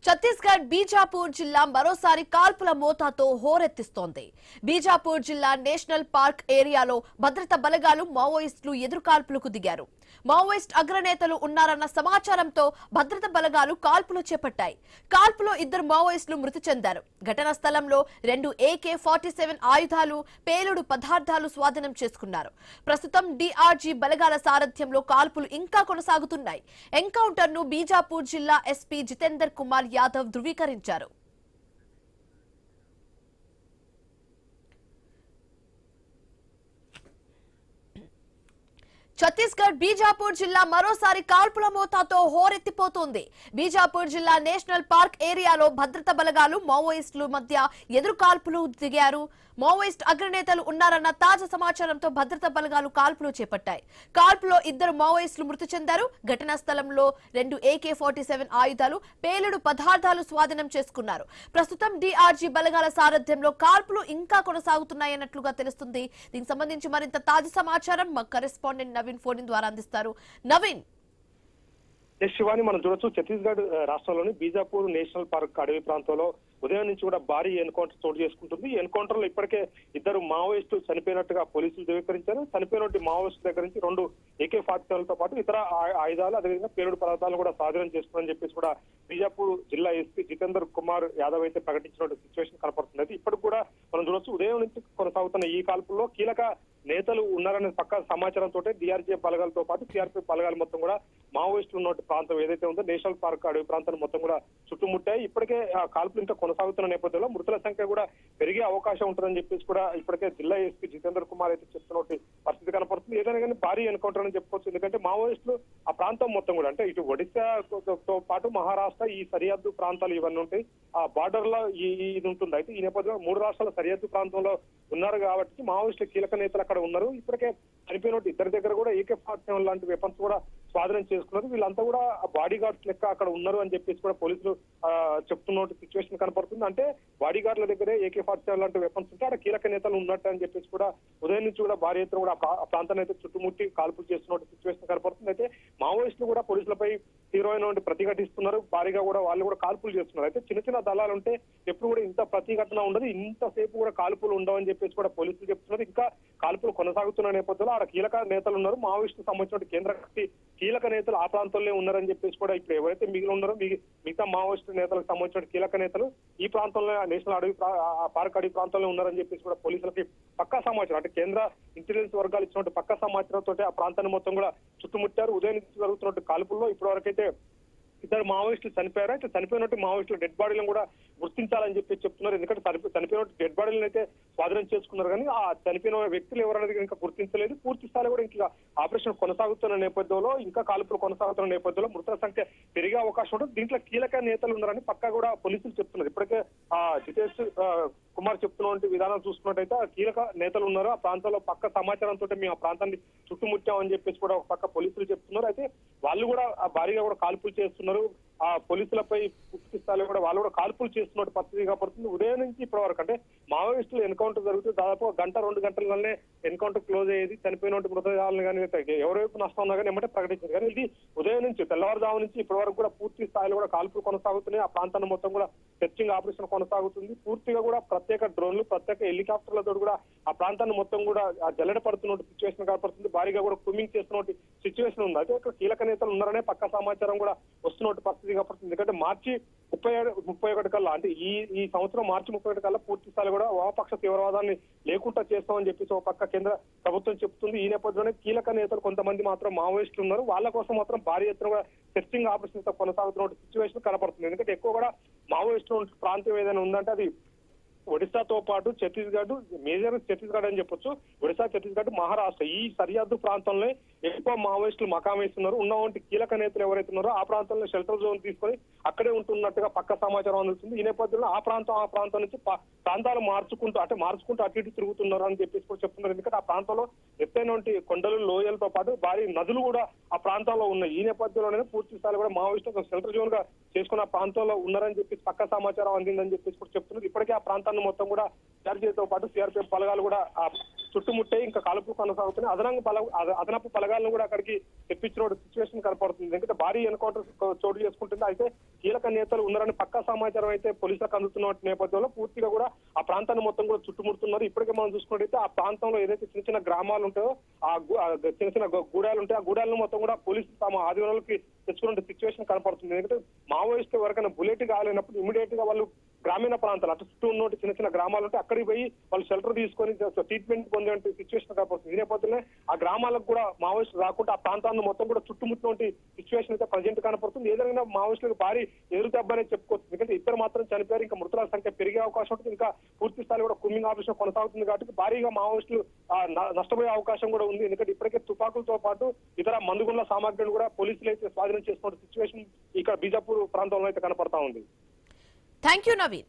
ఛత్తీస్గఢ్ బీజాపూర్ జిల్లా మరోసారి కాల్పుల మోతాతో హోరెత్తిస్తోంది. బీజాపూర్ జిల్లా నేషనల్ పార్క్ ఏరియాలో భద్రతా బలగాలు మావోయిస్టులు ఎదురుకాల్పులకు దిగారు. మావోయిస్ట్ అగ్రనేతలు ఉన్నారన్న సమాచారంతో భద్రతా బలగాలు కాల్పులు చేపట్టాయి. కాల్పులో 2 మావోయిస్టులు మృతి చెందారు. ఘటనా స్థలంలో 2 AK-47 ఆయుధాలు, పేలుడు పదార్థాలు స్వాధీనం చేసుకున్నారు. ప్రస్తుతం DRG బలగాల సారథ్యంలో కాల్పులు ఇంకా కొనసాగుతున్నాయి. ఎన్కౌంటర్ ను బీజాపూర్ జిల్లా SP జితేందర్ కుమార్ యాదవ్ ధృవీకరించారు. ఛత్తీస్గఢ్ బీజాపూర్ జిల్లా మరోసారి కాల్పుల మోతాతో హోరెత్తిపోతోంది. బీజాపూర్ జిల్లా నేషనల్ పార్క్ ఏరియాలో భద్రతా బలగాలు మావోయిస్టుల మధ్య ఎదురు కాల్పులు దిగారు. మావోయిస్ట్ అగ్రనేతలు ఉన్నారన్న తాజా సమాచారంతో భద్రతా బలగాలు కాల్పులు చేపట్టాయి. కాల్పులో 2 మావోయిస్టులు మృతి చెందారు. ఘటనా స్థలంలో 2 AK-47 ఆయుధాలు, పేలుడు పదార్థాలు స్వాధీనం చేసుకున్నారు. ప్రస్తుతం DRG బలగాల సారథ్యంలో కాల్పులు ఇంకా కొనసాగుతున్నాయన్నట్లుగా తెలుస్తుంది. దీనికి సంబంధించి మరింత తాజా సమాచారం మా కరెస్పాండెంట్ నవీన్ ఫోన్ ద్వారా అందిస్తారు. నవీన్, శివాని, మనం చూడొచ్చు ఛత్తీస్గఢ్ రాష్ట్రంలోని బీజాపూర్ నేషనల్ పార్క్ అడవి ప్రాంతంలో ఉదయం నుంచి కూడా భారీ ఎన్కౌంటర్ చోటు చేసుకుంటుంది. ఈ ఎన్కౌంటర్ లో ఇప్పటికే 2 మావోయిస్టులు చనిపోయినట్టుగా పోలీసులు ధృవీకరించారు. చనిపోయినటువంటి మావోయిస్టు దగ్గర నుంచి 2 AK-47తో పాటు ఇతర ఆయుధాలు, అదేవిధంగా పేలుడు పదార్థాలను కూడా స్వాధీనం చేసుకున్నారని చెప్పేసి కూడా బీజాపూర్ జిల్లా SP జితేందర్ కుమార్ యాదవ్ అయితే ప్రకటించిన సిచ్యువేషన్ కనపడుతుంది. అయితే ఇప్పటికి కూడా మనం చూడొచ్చు ఉదయం నుంచి కొనసాగుతున్న ఈ కాల్పుల్లో కీలక నేతలు ఉన్నారనే పక్క సమాచారంతో DRG బలగాలతో పాటు CRPF బలగాలు మొత్తం కూడా మావోయిస్టులు ఉన్న ప్రాంతం ఏదైతే ఉందో నేషనల్ పార్క్ అడవి ప్రాంతాన్ని మొత్తం కూడా చుట్టుముట్టాయి. ఇప్పటికే ఆ కాల్పులు ఇంకా కొనసాగుతున్న నేపథ్యంలో మృతుల సంఖ్య కూడా పెరిగే అవకాశం ఉంటుందని చెప్పేసి కూడా ఇప్పటికే జిల్లా SP జితేందర్ కుమార్ అయితే చెప్తున్న పరిస్థితి కనపడుతుంది. ఏదైనా కానీ భారీ ఎన్కౌంటర్ అని చెప్పుకోవచ్చు. ఎందుకంటే మావోయిస్టులు ఆ ప్రాంతం మొత్తం కూడా అంటే ఇటు ఒడిశాతో పాటు మహారాష్ట్ర ఈ సరిహద్దు ప్రాంతాలు ఇవన్నీ ఉంటాయి. ఆ బార్డర్ లో ఇది ఉంటుంది. అయితే ఈ నేపథ్యంలో 3 రాష్ట్రాల సరిహద్దు ప్రాంతంలో ఉన్నారు కాబట్టి మావోయిస్టుల కీలక నేతలు అక్కడ ఉన్నారు. ఇప్పటికే చనిపోయినట్టు 2 దగ్గర కూడా AK-47 లాంటి వెపన్స్ కూడా స్వాధీనం చేసుకున్నారు. వీళ్ళంతా కూడా బాడీ గార్డ్స్ లెక్క అక్కడ ఉన్నారు అని చెప్పేసి కూడా పోలీసులు చెప్తున్న సిచ్యువేషన్ కనపడుతుంది. అంటే బాడీ గార్డుల దగ్గరే AK-47 లాంటి వెపన్స్ ఉంటే అక్కడ కీలక నేతలు ఉన్నట్టు అని చెప్పేసి కూడా ఉదయం నుంచి కూడా భారీ ఎత్తున కూడా ఆ ప్రాంతాన్ని అయితే చుట్టుముట్టి కాల్పులు చేస్తున్న సిచ్యువేషన్ కనపడుతుంది. అయితే మావోయిస్టులు కూడా పోలీసులపై తీవ్రమైన ప్రతిఘటిస్తున్నారు. భారీగా కూడా వాళ్ళు కూడా కాల్పులు చేస్తున్నారు. అయితే చిన్న చిన్న దళాలు ఉంటే ఎప్పుడు కూడా ఇంత ప్రతిఘటన ఉండదు, ఇంతసేపు కూడా కాల్పులు ఉండవని చెప్పేసి కూడా పోలీసులు చెప్తున్నారు. ఇంకా కాల్పులు కొనసాగుతున్న నేపథ్యంలో ఆడ కీలక నేతలు ఉన్నారు. మావోయిస్టు సంబంధించిన కేంద్ర కీలక నేతలు ఆ ప్రాంతంలో ఉన్నారని చెప్పేసి కూడా ఇప్పుడు ఎవరైతే మిగిలి ఉన్నారో మిగతా మావోయిస్టు నేతలకు సంబంధించిన కీలక నేతలు ఈ ప్రాంతంలో నేషనల్ అడవి పార్క్ అడవి ప్రాంతంలో ఉన్నారని చెప్పేసి కూడా పోలీసులకి పక్కా సమాచారం, అంటే కేంద్ర ఇంటెలిజెన్స్ వర్గాలు ఇచ్చినట్టు పక్కా సమాచారంతో ఆ ప్రాంతాన్ని మొత్తం కూడా చుట్టుముట్టారు. ఉదయం నుంచి జరుగుతున్నట్టు కాల్పుల్లో ఇప్పటి వరకైతే 2 మావోయిస్టులు చనిపోయారు. అయితే చనిపోయినట్టు మావోయిస్టుల డెడ్ బాడీలను కూడా గుర్తించాలని చెప్పి చెప్తున్నారు. ఎందుకంటే చనిపోయినట్టు డెడ్ బాడీలను అయితే స్వాధీనం చేసుకున్నారు, కానీ ఆ చనిపోయిన వ్యక్తులు ఎవరనేది ఇంకా గుర్తించలేదు. పూర్తి స్థాయిలో కూడా ఇంకా ఆపరేషన్ కొనసాగుతున్న నేపథ్యంలో, ఇంకా కాల్పులు కొనసాగుతున్న నేపథ్యంలో మృతుల సంఖ్య పెరిగే అవకాశం ఉంటుంది. దీంట్లో కీలక నేతలు ఉన్నారని పక్కా కూడా పోలీసులు చెప్తున్నారు. ఇప్పటికే జితేష్ కుమార్ చెప్తున్నటువంటి విధానం చూసుకున్నట్టయితే ఆ కీలక నేతలు ఉన్నారు. ఆ ప్రాంతంలో పక్క సమాచారంతో మేము ఆ ప్రాంతాన్ని చుట్టుముట్టామని చెప్పేసి కూడా ఒక పక్క పోలీసులు చెప్తున్నారు. అయితే వాళ్ళు కూడా భారీగా కూడా కాల్పులు చేస్తున్నారు. ఆ పోలీసులపై పూర్తి స్థాయిలో కూడా వాళ్ళు కూడా కాల్పులు చేస్తున్నట్టు పరిస్థితి కాబడుతుంది. ఉదయం నుంచి ఇప్పటి వరకు అంటే మావోయిస్టులు ఎన్కౌంటర్ జరుగుతుంది దాదాపు 1-2 గంటలలోనే ఎన్కౌంటర్ క్లోజ్ అయ్యేది. చనిపోయినట్టు మృతదేహాలను కానీ ఎవరైపు నష్టం ఉన్నా కానీ ఏమంటే ప్రకటించారు. కానీ ఇది ఉదయం నుంచి తెల్లవారుజాము నుంచి ఇప్పటి వరకు కూడా పూర్తి స్థాయిలో కూడా కాల్పులు కొనసాగుతున్నాయి. ఆ ప్రాంతాన్ని మొత్తం కూడా సెర్చింగ్ ఆపరేషన్ కొనసాగుతుంది. పూర్తిగా కూడా ప్రత్యేక డ్రోన్లు, ప్రత్యేక హెలికాప్టర్లతో కూడా ఆ ప్రాంతాన్ని మొత్తం కూడా జల్లెడ పడుతున్న సిచ్యువేషన్ కనపడుతుంది. భారీగా కూడా కుమింగ్ చేస్తున్న సిచ్యువేషన్ ఉంది. అయితే ఇక్కడ కీలక నేతలు ఉన్నారనే పక్క సమాచారం కూడా వస్తున్నట్టు పరిస్థితి కనపడుతుంది. ఎందుకంటే మార్చి 31 కల్లా, అంటే ఈ సంవత్సరం మార్చి 31 కల్లా పూర్తి స్థాయి కూడా వామపక్ష తీవ్రవాదాన్ని లేకుండా చేస్తామని చెప్పేసి ఒక పక్క కేంద్ర ప్రభుత్వం చెప్తుంది. ఈ నేపథ్యంలోనే కీలక నేతలు కొంతమంది మాత్రం మావోయిస్టులు ఉన్నారు. వాళ్ళ కోసం మాత్రం భారీ ఎత్తున కూడా సెర్చింగ్ ఆపరేషన్ తో కొనసాగుతున్న సిచ్యువేషన్ కనపడుతుంది. ఎందుకంటే ఎక్కువ కూడా మావోయిస్టులు ప్రాంతం ఏదైనా ఉందంటే అది ఒడిశాతో పాటు ఛత్తీస్గఢ్, మేజర్ ఛత్తీస్గఢ్ అని చెప్పొచ్చు. ఒడిశా, ఛత్తీస్గఢ్, మహారాష్ట్ర ఈ సరిహద్దు ప్రాంతంలో ఎక్కువ మావోయిస్టులు మకాం వేస్తున్నారు. ఉన్నవంటి కీలక నేతలు ఎవరైతే ఉన్నారో ఆ ప్రాంతంలో షెల్టర్ జోన్ తీసుకొని అక్కడే ఉంటున్నట్టుగా పక్క సమాచారం అందుతుంది. ఈ నేపథ్యంలో ఆ ప్రాంతం నుంచి ప్రాంతాలు మార్చుకుంటూ అటు ఇటు తిరుగుతున్నారు అని చెప్పేసి కూడా చెప్తున్నారు. ఎందుకంటే ఆ ప్రాంతంలో ఎత్తైనటువంటి కొండలు, లోయలతో పాటు భారీ నదులు కూడా ఆ ప్రాంతంలో ఉన్నాయి. ఈ నేపథ్యంలోనే పూర్తి స్థాయిలో కూడా మావోయిస్టులు షెల్టర్ జోన్ గా చేసుకున్న ఆ ప్రాంతంలో ఉన్నారని చెప్పేసి పక్క సమాచారం అందిందని చెప్పేసి కూడా చెప్తున్నారు. ఇప్పటికే ఆ ప్రాంతాన్ని మొత్తం కూడా DRGతో పాటు CRPF బలగాలు కూడా చుట్టుముట్టే ఇంకా కాల్పులు కొనసాగుతున్నాయి. అదనపు బలగాలను కూడా అక్కడికి తెప్పించిన సిచ్యువేషన్ కనపడుతుంది. ఎందుకంటే భారీ ఎన్కౌంటర్ చోటు చేసుకుంటుంది. అయితే కీలక కీలక నేతలు ఉన్నారని పక్కా సమాచారం అయితే పోలీసులకు అందుతున్న నేపథ్యంలో పూర్తిగా కూడా ఆ ప్రాంతాన్ని మొత్తం కూడా చుట్టుముడుతున్నారు. ఇప్పటికే మనం చూసుకున్నట్టయితే ఆ ప్రాంతంలో ఏదైతే చిన్న చిన్న గ్రామాలు ఉంటాయో ఆ చిన్న చిన్న గూడాలు ఉంటాయి, ఆ గూడాలను మొత్తం కూడా పోలీసులు తమ ఆధీనంలోకి తెచ్చుకునే సిచ్యువేషన్ కనపడుతుంది. ఎందుకంటే మావోయిస్ట్ ఎవరికైనా బుల్లెట్ కాలేనప్పుడు ఇమీడియట్ గా వాళ్ళు గ్రామీణ ప్రాంతాలు అటు చుట్టూ ఉన్న చిన్న చిన్న గ్రామాలు ఉంటే అక్కడికి పోయి వాళ్ళు షెల్టర్ తీసుకొని ట్రీట్మెంట్ పొందే సిచ్యువేషన్ కనపడుతుంది. ఈ నేపథ్యంలో ఆ గ్రామాలకు కూడా మావోయిస్టులు రాకుండా ఆ ప్రాంతాన్ని మొత్తం కూడా చుట్టుముట్టినటువంటి సిచ్యువేషన్ అయితే ప్రజెంట్ కనపడుతుంది. ఏదైనా మావోయిస్టులకు భారీ ఎదురు దెబ్బ అనేది చెప్పుకోవచ్చు. ఎందుకంటే ఇద్దరు మాత్రం చనిపోయారు, ఇంకా మృతుల సంఖ్య పెరిగే అవకాశం ఉంటుంది. ఇంకా పూర్తి స్థాయి కూడా కుమ్మింగ్ ఆపరేషన్ కొనసాగుతుంది కాబట్టి భారీగా మావోయిస్టులు నష్టపోయే అవకాశం కూడా ఉంది. ఎందుకంటే ఇప్పటికే తుపాకులతో పాటు ఇతర మందుగుండ్ల సామాగ్రిని కూడా పోలీసులు అయితే స్వాధీనం చేసుకున్న సిచ్యువేషన్ ఇక్కడ బీజాపూర్ ప్రాంతంలో అయితే కనపడతా ఉంది. Thank you Naveen.